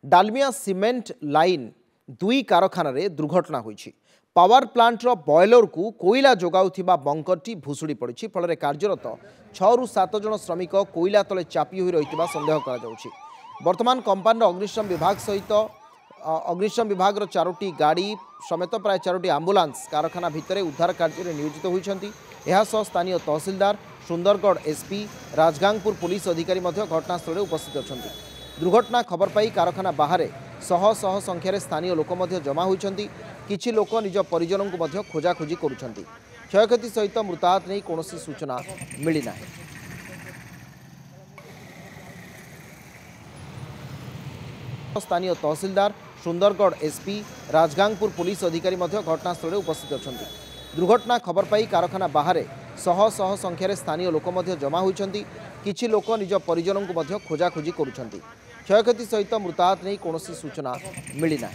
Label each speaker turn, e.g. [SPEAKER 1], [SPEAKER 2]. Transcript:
[SPEAKER 1] Dalmia cement line दुई कारखाना दुर्घटना होईछि। पावर प्लांटर बॉयलर को कोईला जोगाउथिबा बंकरटी भुशुड़ी पड़ी फल कार्यरत 6 ରୁ 7 जन श्रमिक कोईला तले चापी होई रहितिबा संदेह करा जाउछि। वर्तमान कंपनी अग्निशम विभाग सहित अग्निशम विभाग 4टी गाड़ी समेत प्राय 4टी आंबुलांस कारखाना भितर उद्धार कार्य नियोजित होइछन्ति। स्थानीय तहसीलदार सुंदरगढ़ एसपी राजगांगपुर पुलिस अधिकारी घटनास्थल उपस्थित अच्छा। दुर्घटना खबर पाई कारखाना बाहर शह शह संख्यार स्थानीय लोक जमा होइछन्ति। किछि लोक निज परिजन को खोजाखोजी करुछन्ति। क्षयक्षति सहित मृताहत नहीं कौन सूचना मिलना। स्थानीय तहसीलदार सुंदरगढ़ एसपी राजगांगपुर पुलिस अधिकारी घटनास्थल उपस्थित अच्छा। दुर्घटना खबर पाई कारखाना बाहर शह शह संख्यार स्थानीय लोक जमा होइछन्ति। किछि लोक निज परिजन को खोजाखोजी करुछन्ति। क्षयक्षति सहित मृताहत नहीं कौन सूचना मिलना।